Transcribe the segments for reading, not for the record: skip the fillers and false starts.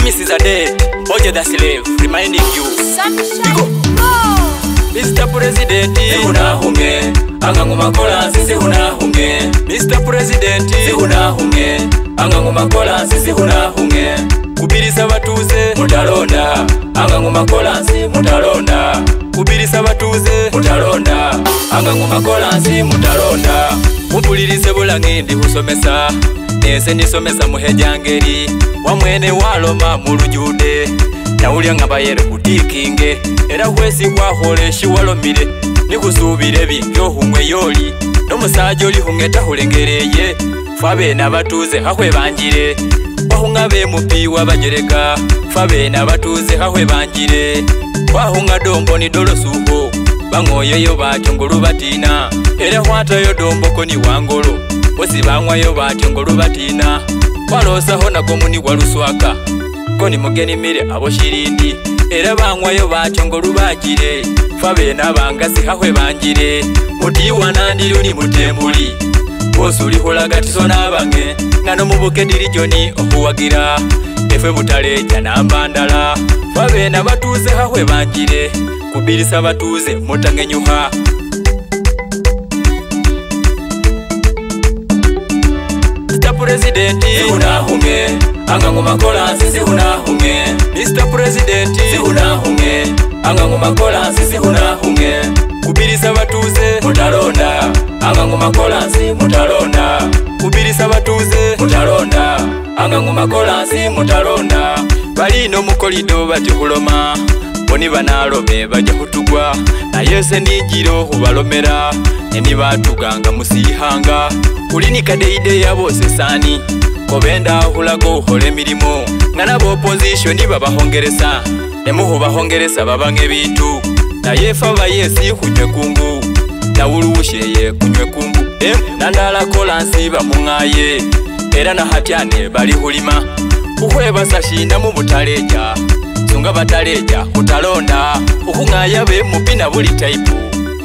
Promise is a dead, Oje the slave, reminding you. Mr. President, Sihuna hunge, angangu makola sihuna hunge. Mr. President, Sihuna hunge, angangu makola sihuna hunge. Kubirisa batuze mutalonda, angangu makola mutalonda. Kubirisa batuze mutalonda, angangu makola mutalonda. Mupulirize bulange ndi husomesa, nese nisomesa muhejangeri. Wamwene waloma mulujude, na ulia ngabayere kutikinge. Era hwesi kwaholeshi walomire, nikusubire bingyo humwe yoli. No musajo li hungeta hulengereye, fabe na batuze hahwe banjire. Wahunga be mupiwa bajereka, fabe na batuze hahwe banjire. Wahunga dombo ni dolo suho, bangoyo yo bachongolu batina. Era hwata yo dombo koni wangolo, osi bangwa yo bachongolu batina. Walosa hona komuni waluswaka, koni mugeni mire abo shirindi. Era bangwa yo bachongolu bajire, fabe na bangasi hahwe banjire. Mutiwa nandilu ni mutembuli, osuli hulagati sona bange. Ngano mubuke dirijoni ohuwagira, efe butaleja na mbandala. Fabe na batuze hahwe banjire, kubirisa batuze mutangenyuha. Mr. President, Sihuna hunge, angangu makola sihuna hunge. Mr. President, Sihuna hunge, angangu makola sihuna hunge. kubirisa batuze mutalonda, angangu makola mutalonda. kubirisa batuze mutalonda, angangu makola mutalonda. balino mukolido bati huloma, boni banalome baja hutugwa. Na yese nijiro hubalomera, eni batuganga musihanga. Kulini kadeide ya bose sani, kobenda hulago hole milimo. Ngana bo opposition babahongeresa, nemuhu bahongeresa babange bitu. Na yefa bayesi hunywe kungu, na ulusheye kunywe kungu. Nandala kolansi bamungaye, era na hatyane bali hulima. Uhweba sashinda mu butaleja, sunga bataleja utalonda. Uhungaya be mupina buli type,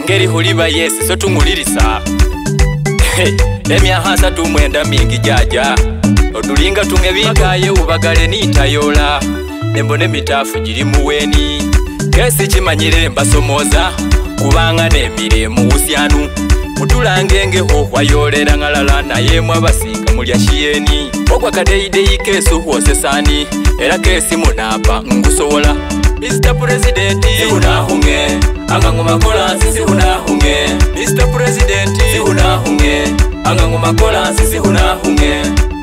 ngeri huliba yesi so tungulirisa. Emya hasa tumwenda mingi jaja, odulinga tungebikaye ubagale nitayola. Nembone mitafu jiri muweni, kesi chimanyire mbasomoza, kubanga nemire mu usyanu. Mutulangenge hohwa yolera ngalala na yemwe abasinga mulya shiyeni. Okwa kadeidei kesu hwose sani, era kesi munapa ngusowola. Mr. President, Sihuna hunge, angangu makola sihuna hunge. Mr. President, Sihuna hunge, angangu makola sihuna hunge.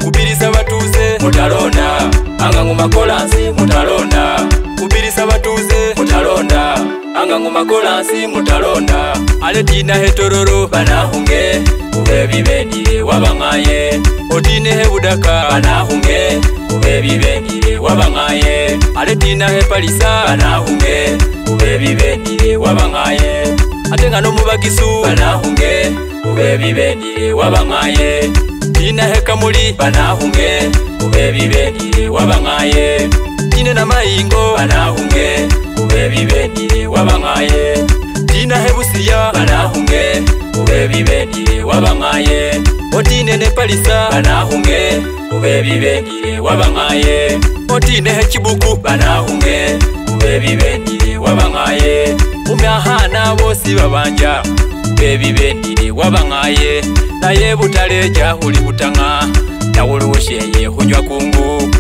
kubirisa batuze mutalonda, angangu makola mutalonda. kubirisa batuze mutalonda, angangu makola mutalonda. aletina hetororo banahunge, ube bibendire wabangaye. otine he budaka banahunge, ube bibendire wabangaye. aletina he palisa banahunge, ube bibendire wabangaye. atenga no mubagisu banahunge, ube bibendire wabangaye. tina he kamuli banahunge, ube bibendire wabangaye. tine na maingo banahunge, ube bibendire wabangaye. tina he busiya banahunge, ube bibendire wabangaye. otine ne palisa banahunge, ube bibendire wabangaye. otine he kibuku banahunge, ube bibendire wabangaye. umyahana bosi babanja, ube bibendire wabangaye. Naye butaleja huli butanga, na ulusheye hunywa kungu.